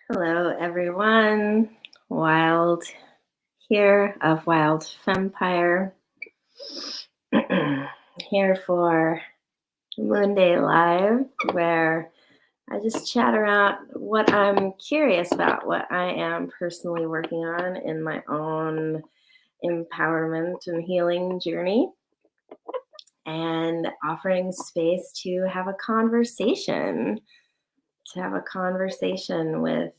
Hello, everyone. Wyld here of Wyld Fempire. Here for Moonday Live, where I just chat around what I'm curious about, what I am personally working on in my own empowerment and healing journey, and offering space to have a conversation, with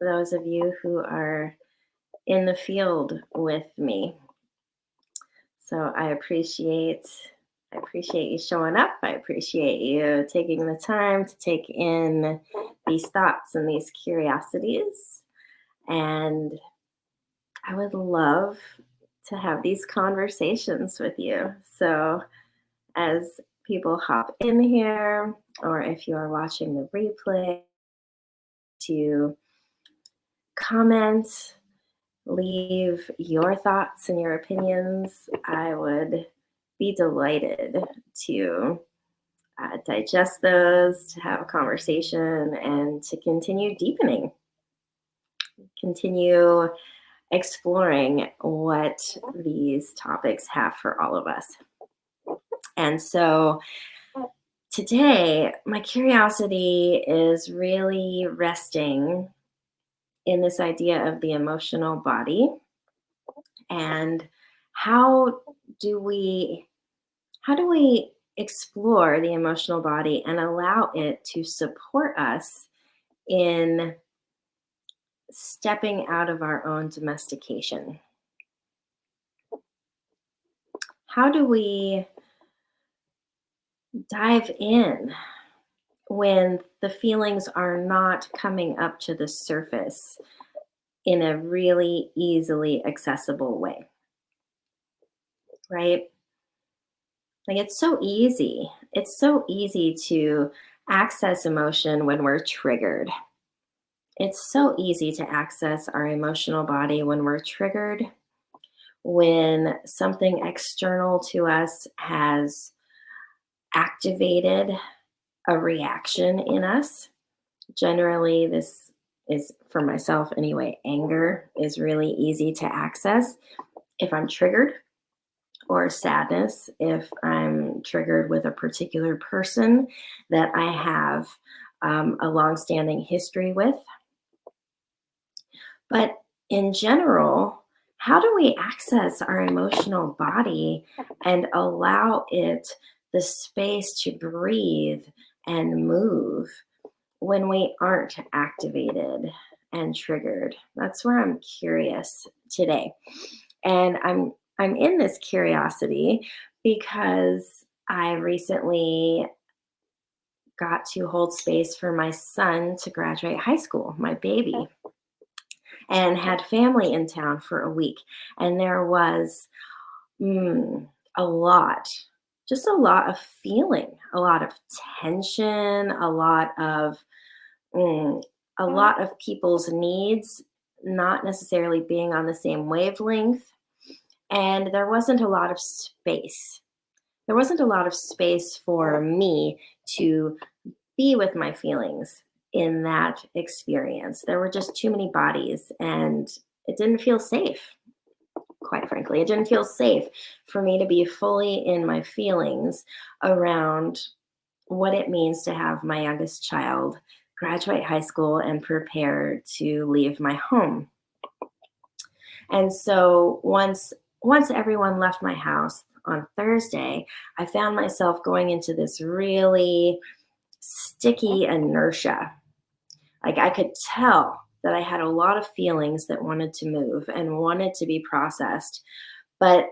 those of you who are in the field with me. So I appreciate you showing up. I appreciate you taking the time to take in these thoughts and these curiosities. And I would love to have these conversations with you. So as people hop in here, or if you are watching the replay, to comment, leave your thoughts and your opinions. I would be delighted to digest those, to have a conversation, and to continue exploring what these topics have for all of us. And so today, my curiosity is really resting in this idea of the emotional body, and how do we explore the emotional body and allow it to support us in stepping out of our own domestication? How do we dive in when the feelings are not coming up to the surface in a really easily accessible way? Right? Like, it's so easy. It's so easy to access emotion when we're triggered. It's so easy to access our emotional body when we're triggered, when something external to us has activated a reaction in us. Generally, this is, for myself anyway, anger is really easy to access if I'm triggered, or sadness if I'm triggered with a particular person that I have a longstanding history with. But in general, how do we access our emotional body and allow it the space to breathe and move when we aren't activated and triggered? That's where I'm curious today. And I'm in this curiosity because I recently got to hold space for my son to graduate high school, my baby, and had family in town for a week. And there was a lot, just a lot of feeling, a lot of tension, mm, a lot of people's needs not necessarily being on the same wavelength. And there wasn't a lot of space. There wasn't a lot of space for me to be with my feelings in that experience. There were just too many bodies, and it didn't feel safe, quite frankly. It didn't feel safe for me to be fully in my feelings around what it means to have my youngest child graduate high school and prepare to leave my home. And so once everyone left my house on Thursday, I found myself going into this really sticky inertia. Like, I could tell that I had a lot of feelings that wanted to move and wanted to be processed, but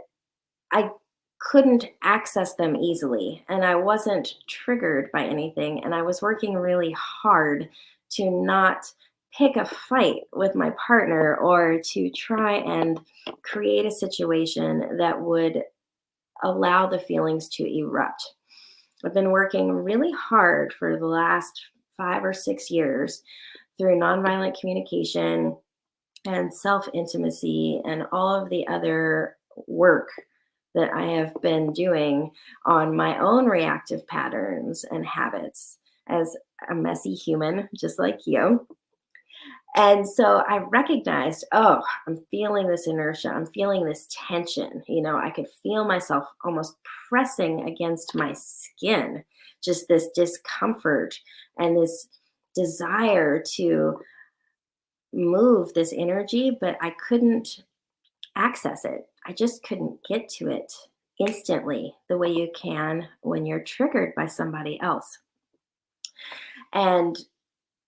I couldn't access them easily. And I wasn't triggered by anything. And I was working really hard to not pick a fight with my partner or to try and create a situation that would allow the feelings to erupt. I've been working really hard for the last 5 or 6 years through nonviolent communication and self intimacy and all of the other work that I have been doing on my own reactive patterns and habits as a messy human, just like you. And so I recognized, oh, I'm feeling this inertia. I'm feeling this tension. I could feel myself almost pressing against my skin, just this discomfort and this desire to move this energy, but I couldn't access it. I just couldn't get to it instantly the way you can when you're triggered by somebody else. And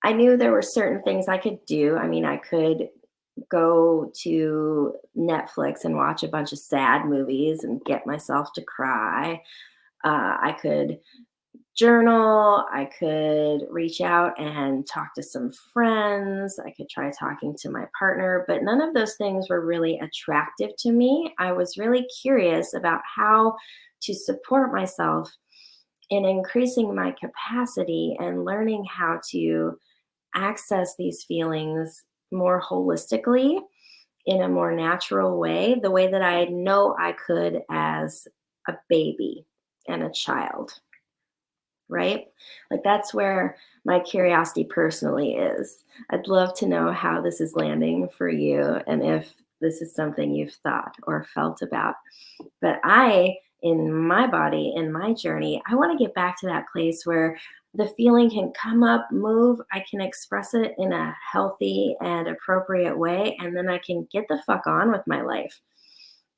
I knew there were certain things I could do. I mean, I could go to Netflix and watch a bunch of sad movies and get myself to cry. I could journal. I could reach out and talk to some friends. I could try talking to my partner, but none of those things were really attractive to me. I was really curious about how to support myself in increasing my capacity and learning how to access these feelings more holistically in a more natural way, the way that I know I could as a baby and a child, right? Like that's where my curiosity personally is. I'd love to know how this is landing for you and if this is something you've thought or felt about. But in my body, in my journey, I want to get back to that place where the feeling can come up, move, I can express it in a healthy and appropriate way, and then I can get the fuck on with my life.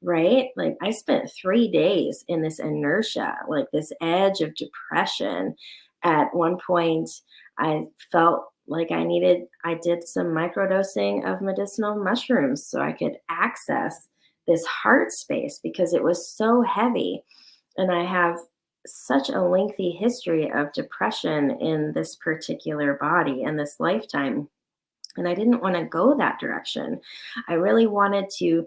Right? Like I spent 3 days in this inertia, like this edge of depression. At one point, I felt like I did some microdosing of medicinal mushrooms so I could access this heart space because it was so heavy. And I have such a lengthy history of depression in this particular body and this lifetime. And I didn't want to go that direction. I really wanted to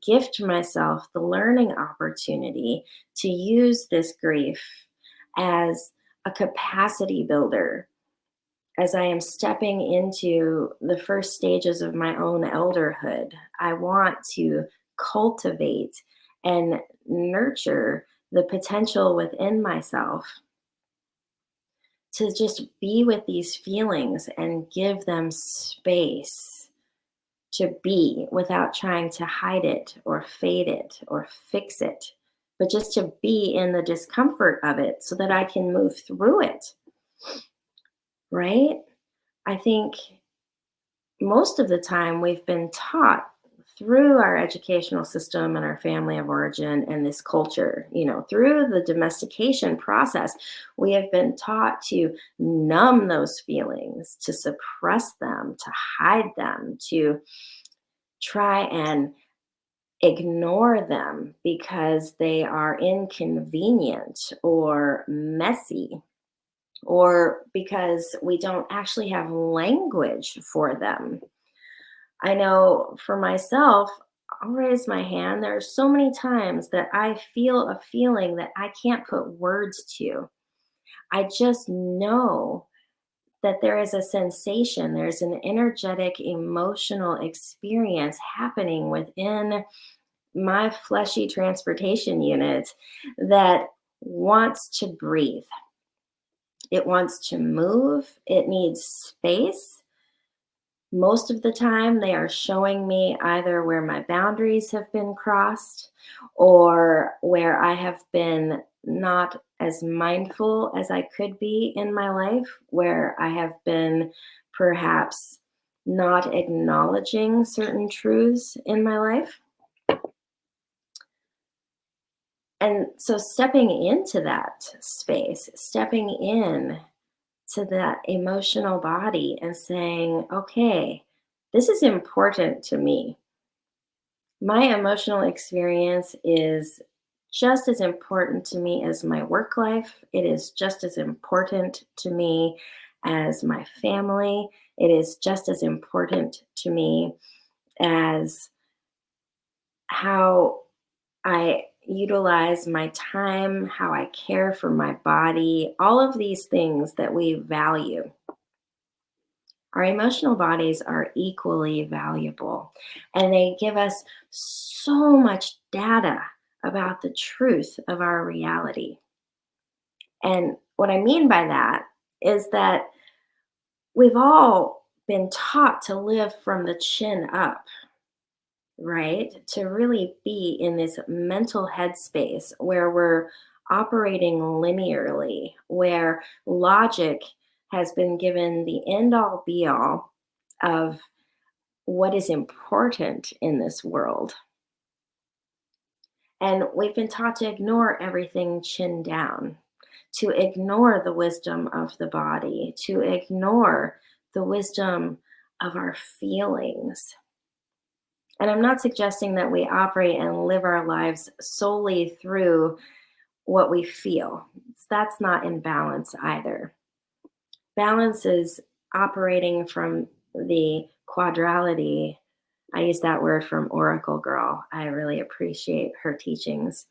gift myself the learning opportunity to use this grief as a capacity builder as I am stepping into the first stages of my own elderhood. I want to cultivate and nurture the potential within myself to just be with these feelings and give them space to be without trying to hide it or fade it or fix it, but just to be in the discomfort of it so that I can move through it, right? I think most of the time we've been taught through our educational system and our family of origin and this culture, through the domestication process, we have been taught to numb those feelings, to suppress them, to hide them, to try and ignore them because they are inconvenient or messy or because we don't actually have language for them. I know for myself, I'll raise my hand. There are so many times that I feel a feeling that I can't put words to. I just know that there is a sensation, there's an energetic, emotional experience happening within my fleshy transportation unit that wants to breathe. It wants to move. It needs space. Most of the time, they are showing me either where my boundaries have been crossed or where I have been not as mindful as I could be in my life, where I have been perhaps not acknowledging certain truths in my life. And so stepping into that space, stepping in to that emotional body and saying, okay, this is important to me. My emotional experience is just as important to me as my work life. It is just as important to me as my family. It is just as important to me as how I utilize my time, how I care for my body, all of these things that we value. Our emotional bodies are equally valuable, and they give us so much data about the truth of our reality. And what I mean by that is that we've all been taught to live from the chin up, right? To really be in this mental headspace where we're operating linearly, where logic has been given the end all be all of what is important in this world. And we've been taught to ignore everything chin down, to ignore the wisdom of the body, to ignore the wisdom of our feelings. And I'm not suggesting that we operate and live our lives solely through what we feel. That's not in balance either. Balance is operating from the quadrality. I use that word from Oracle Girl. I really appreciate her teachings.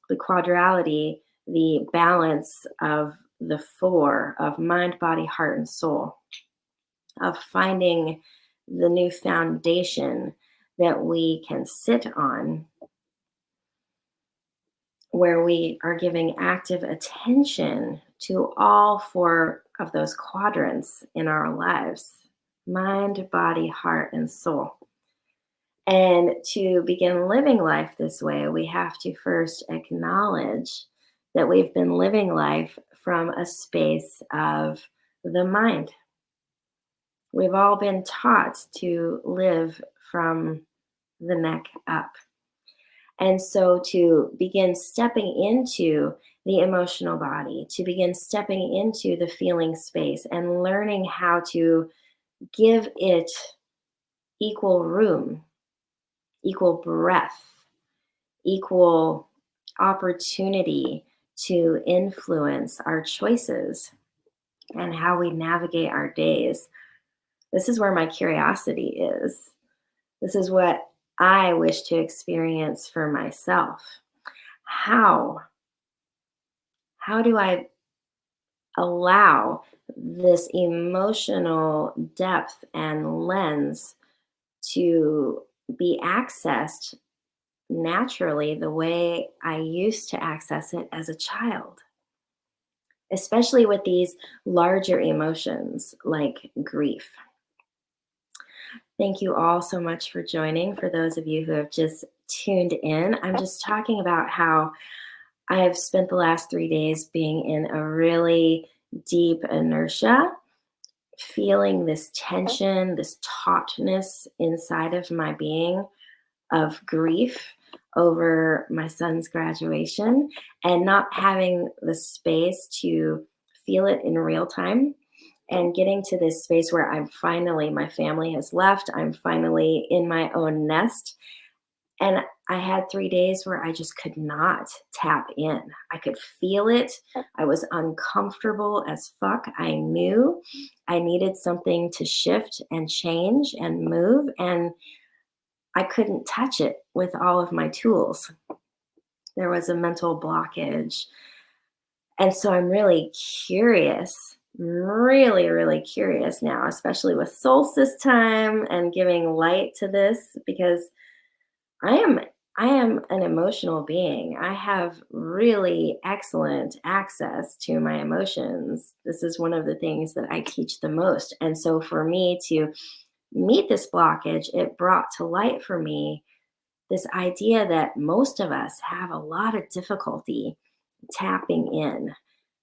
The quadrality, the balance of the four of mind, body, heart, and soul, of finding the new foundation that we can sit on, where we are giving active attention to all four of those quadrants in our lives: mind, body, heart, and soul. And to begin living life this way, we have to first acknowledge that we've been living life from a space of the mind. We've all been taught to live from the neck up. And so to begin stepping into the emotional body, to begin stepping into the feeling space and learning how to give it equal room, equal breath, equal opportunity to influence our choices and how we navigate our days. This is where my curiosity is. This is what I wish to experience for myself. How? How do I allow this emotional depth and lens to be accessed naturally the way I used to access it as a child, especially with these larger emotions like grief? Thank you all so much for joining. For those of you who have just tuned in, I'm just talking about how I have spent the last 3 days being in a really deep inertia, feeling this tension, this tautness inside of my being of grief over my son's graduation, and not having the space to feel it in real time, and getting to this space where my family has left. I'm finally in my own nest. And I had 3 days where I just could not tap in. I could feel it. I was uncomfortable as fuck. I knew I needed something to shift and change and move, and I couldn't touch it with all of my tools. There was a mental blockage. And so I'm really curious, really, really curious now, especially with solstice time and giving light to this, because I am I am an emotional being. I have really excellent access to my emotions. This is one of the things that I teach the most. And so for me to meet this blockage, it brought to light for me this idea that most of us have a lot of difficulty tapping in,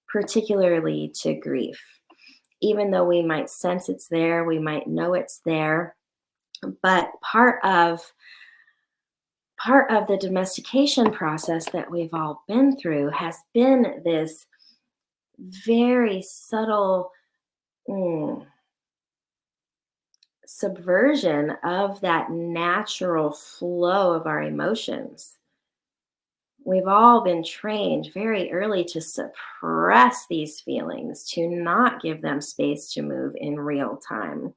particularly to grief. Even though we might sense it's there, we might know it's there, but part of the domestication process that we've all been through has been this very subtle subversion of that natural flow of our emotions. We've all been trained very early to suppress these feelings, to not give them space to move in real time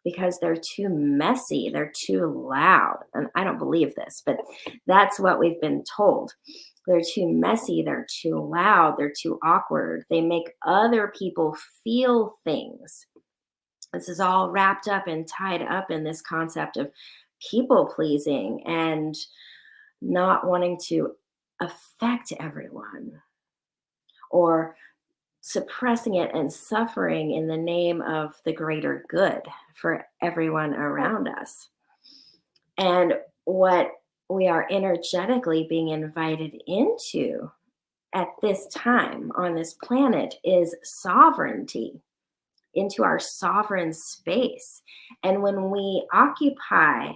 because they're too messy, they're too loud. And I don't believe this, but that's what we've been told. They're too messy, they're too loud, they're too awkward. They make other people feel things. This is all wrapped up and tied up in this concept of people pleasing and not wanting to affect everyone, or suppressing it and suffering in the name of the greater good for everyone around us. And what we are energetically being invited into at this time on this planet is sovereignty, into our sovereign space. And when we occupy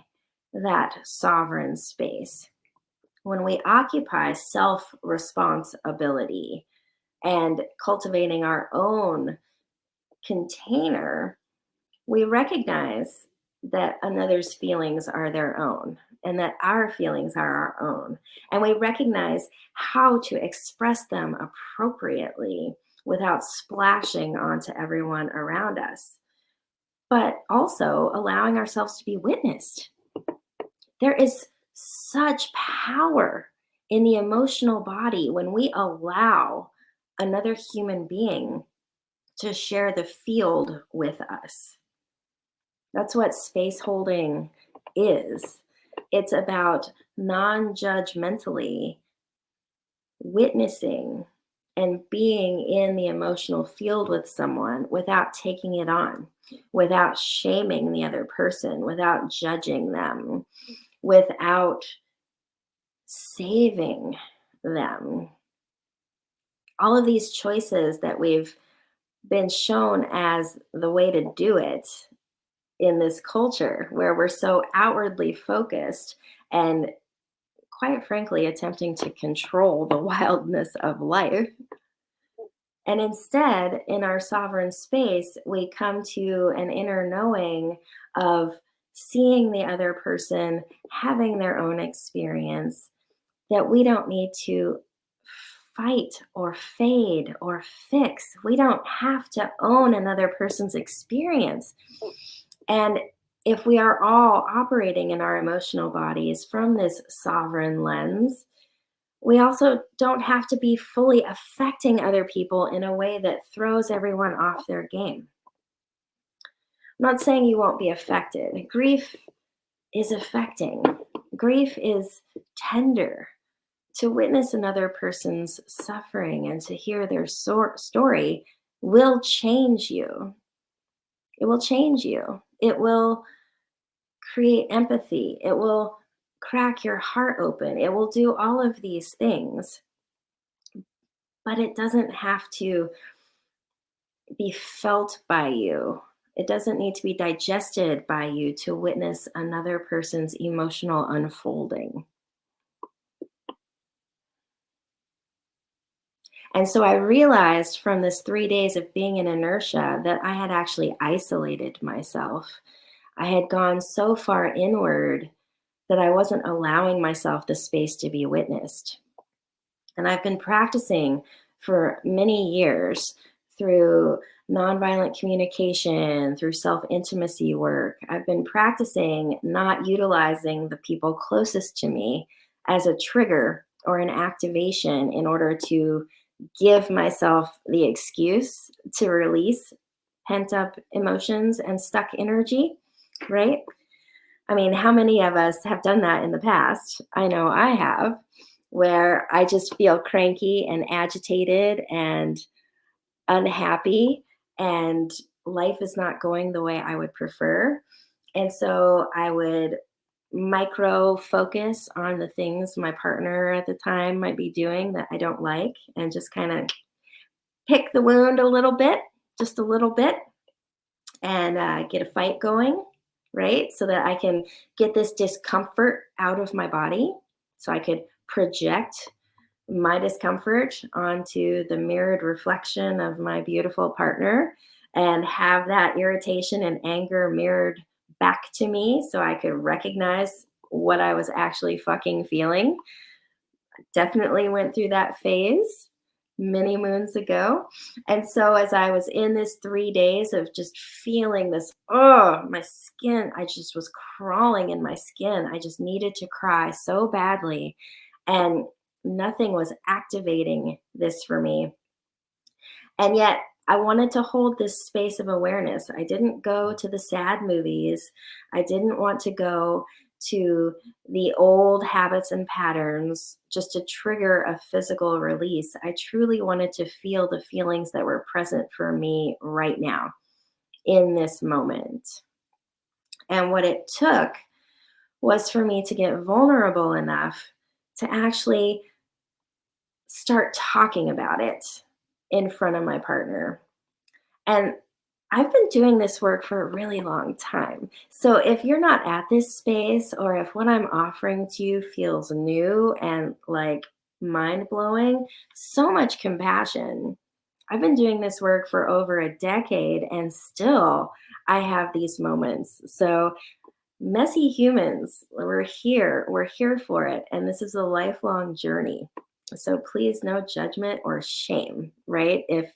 that sovereign space, when we occupy self responsibility and cultivating our own container, we recognize that another's feelings are their own and that our feelings are our own. And we recognize how to express them appropriately without splashing onto everyone around us, but also allowing ourselves to be witnessed. There is such power in the emotional body when we allow another human being to share the field with us. That's what space holding is. It's about non judgmentally witnessing and being in the emotional field with someone without taking it on, without shaming the other person, without judging them, without saving them. All of these choices that we've been shown as the way to do it in this culture where we're so outwardly focused and quite frankly attempting to control the wildness of life. And instead, in our sovereign space, we come to an inner knowing of seeing the other person having their own experience, that we don't need to fight or fade or fix. We don't have to own another person's experience. And if we are all operating in our emotional bodies from this sovereign lens, we also don't have to be fully affecting other people in a way that throws everyone off their game. I'm not saying you won't be affected. Grief is affecting, grief is tender. To witness another person's suffering and to hear their story will change you. It will change you. It will create empathy. It will crack your heart open. It will do all of these things. But it doesn't have to be felt by you. It doesn't need to be digested by you to witness another person's emotional unfolding. And so I realized from this 3 days of being in inertia that I had actually isolated myself. I had gone so far inward that I wasn't allowing myself the space to be witnessed. And I've been practicing for many years through nonviolent communication, through self intimacy work. I've been practicing not utilizing the people closest to me as a trigger or an activation in order to give myself the excuse to release pent up emotions and stuck energy, right? I mean, how many of us have done that in the past? I know I have, where I just feel cranky and agitated and unhappy, and life is not going the way I would prefer. And so I would micro focus on the things my partner at the time might be doing that I don't like and just kind of pick the wound a little bit, just a little bit, and get a fight going, right? So that I can get this discomfort out of my body so I could project my discomfort onto the mirrored reflection of my beautiful partner and have that irritation and anger mirrored back to me so I could recognize what I was actually fucking feeling. Definitely went through that phase many moons ago. And so as I was in this 3 days of just feeling this, oh, my skin, I just was crawling in my skin. I just needed to cry so badly. And nothing was activating this for me. And yet I wanted to hold this space of awareness. I didn't go to the sad movies. I didn't want to go to the old habits and patterns just to trigger a physical release. I truly wanted to feel the feelings that were present for me right now in this moment. And what it took was for me to get vulnerable enough to actually start talking about it in front of my partner. And I've been doing this work for a really long time. So if you're not at this space, or if what I'm offering to you feels new and like mind blowing, so much compassion. I've been doing this work for over a decade and still I have these moments. So, messy humans, we're here for it. And this is a lifelong journey. So, please, no judgment or shame, right? If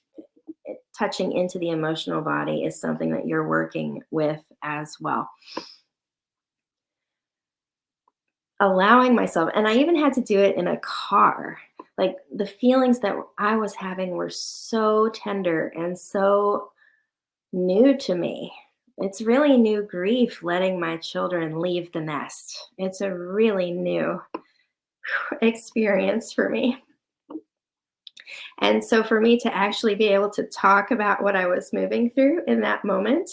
touching into the emotional body is something that you're working with as well. Allowing myself, and I even had to do it in a car. Like the feelings that I was having were so tender and so new to me. It's really new grief letting my children leave the nest. It's a really new experience for me. And so for me to actually be able to talk about what I was moving through in that moment,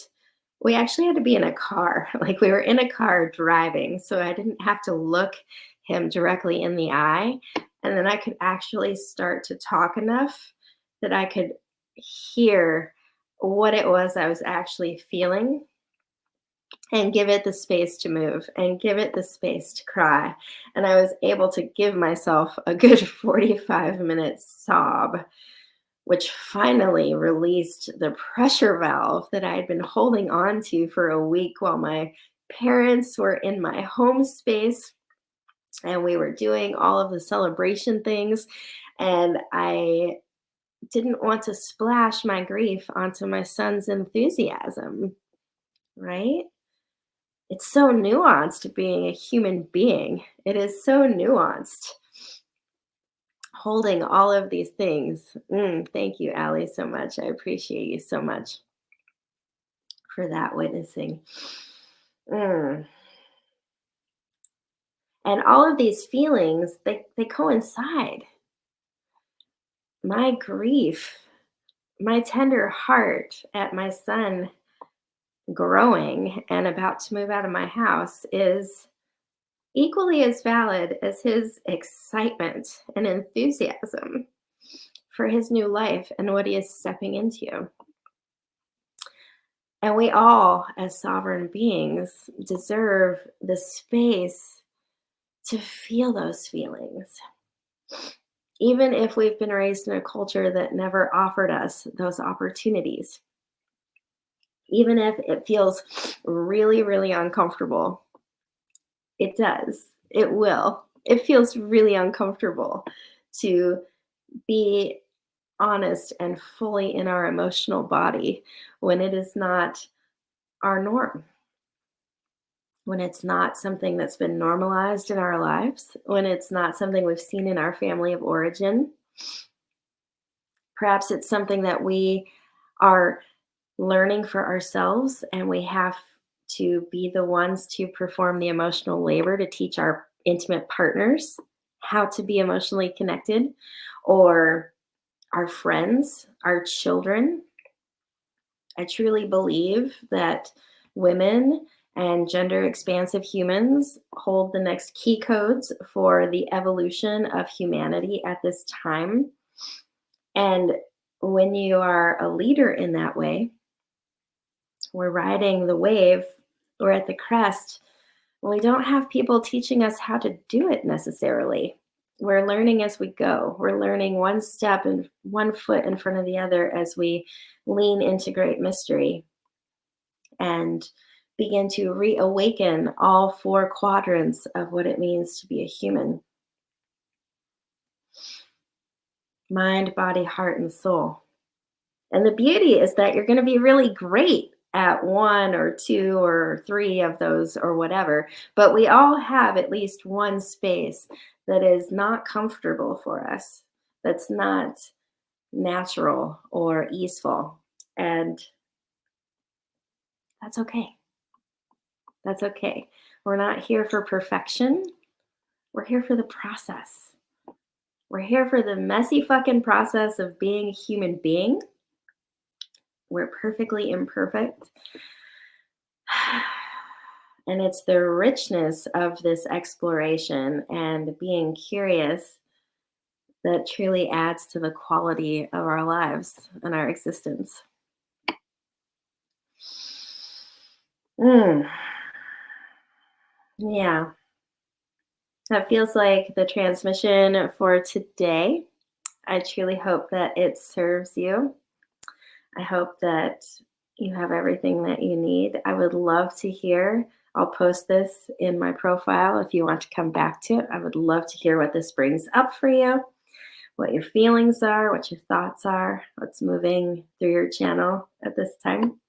we actually had to be in a car. Like we were in a car driving, so I didn't have to look him directly in the eye. And then I could actually start to talk enough that I could hear what it was I was actually feeling and give it the space to move and give it the space to cry. And I was able to give myself a good 45-minute sob, which finally released the pressure valve that I had been holding on to for a week while my parents were in my home space and we were doing all of the celebration things. And I didn't want to splash my grief onto my son's enthusiasm, right? It's so nuanced being a human being. It is so nuanced. Holding all of these things. Thank you, Allie, so much. I appreciate you so much for that witnessing. Mm. And all of these feelings, they coincide. My grief, my tender heart at my son growing and about to move out of my house is equally as valid as his excitement and enthusiasm for his new life and what he is stepping into. And we all, as sovereign beings, deserve the space to feel those feelings. Even if we've been raised in a culture that never offered us those opportunities, even if it feels really, really uncomfortable, it does. It will. It feels really uncomfortable to be honest and fully in our emotional body when it is not our norm, when it's not something that's been normalized in our lives, when it's not something we've seen in our family of origin. Perhaps it's something that we are learning for ourselves, and we have to be the ones to perform the emotional labor to teach our intimate partners how to be emotionally connected, or our friends, our children. I truly believe that women and gender expansive humans hold the next key codes for the evolution of humanity at this time. And when you are a leader in that way, we're riding the wave, we're at the crest. We don't have people teaching us how to do it necessarily. We're learning as we go. We're learning one step and one foot in front of the other as we lean into great mystery and begin to reawaken all four quadrants of what it means to be a human: mind, body, heart, and soul. And the beauty is that you're going to be really great at one or two or three of those or whatever, but we all have at least one space that is not comfortable for us, that's not natural or easeful. And that's okay. That's okay. We're not here for perfection. We're here for the process. We're here for the messy fucking process of being a human being. We're perfectly imperfect. And it's the richness of this exploration and being curious that truly adds to the quality of our lives and our existence. Mm, yeah, that feels like the transmission for today. I truly hope that it serves you. I hope that you have everything that you need. I would love to hear. I'll post this in my profile if you want to come back to it. I would love to hear what this brings up for you, what your feelings are, what your thoughts are, what's moving through your channel at this time.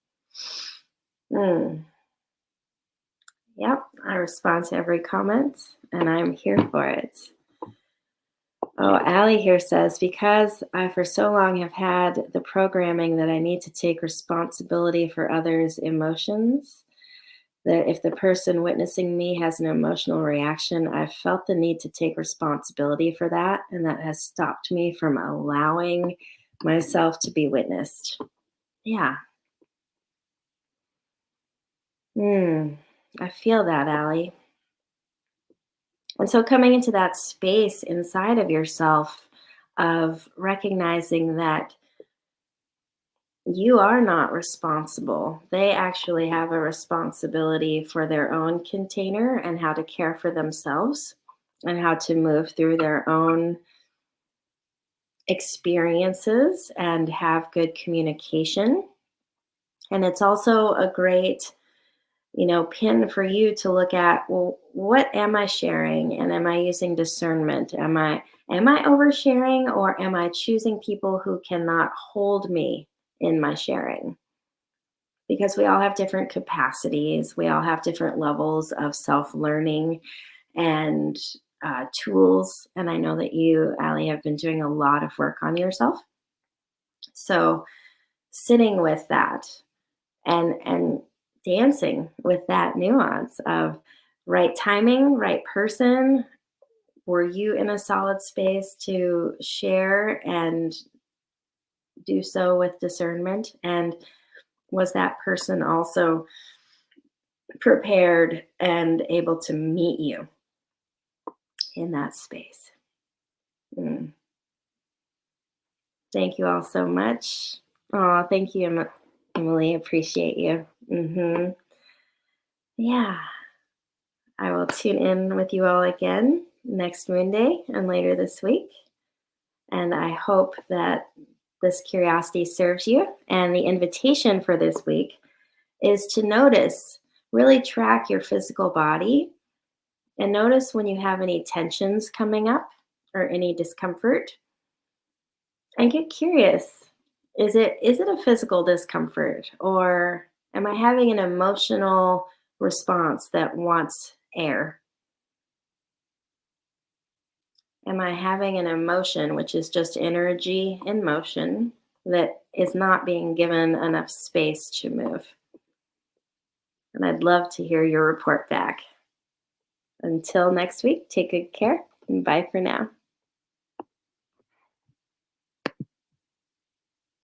Mm. Yep, I respond to every comment and I'm here for it. Oh, Allie here says, because I for so long have had the programming that I need to take responsibility for others' emotions, that if the person witnessing me has an emotional reaction, I've felt the need to take responsibility for that. And that has stopped me from allowing myself to be witnessed. Yeah. I feel that, Allie. And so coming into that space inside of yourself of recognizing that you are not responsible. They actually have a responsibility for their own container and how to care for themselves and how to move through their own experiences and have good communication. And it's also a great, pin for you to look at, well, what am I sharing? And am I using discernment? Am I oversharing, or am I choosing people who cannot hold me in my sharing? Because we all have different capacities, we all have different levels of self-learning and tools. And I know that you, Allie, have been doing a lot of work on yourself. So sitting with that and dancing with that nuance of right timing, right person. Were you in a solid space to share and do so with discernment? And was that person also prepared and able to meet you in that space? Mm. Thank you all so much. Oh, thank you, Emily. Appreciate you. Yeah. I will tune in with you all again next Moonday and later this week. And I hope that this curiosity serves you. And the invitation for this week is to notice, really track your physical body and notice when you have any tensions coming up or any discomfort, and get curious. Is it a physical discomfort, or am I having an emotional response that wants air? Am I having an emotion, which is just energy in motion, that is not being given enough space to move? And I'd love to hear your report back. Until next week, take good care and bye for now.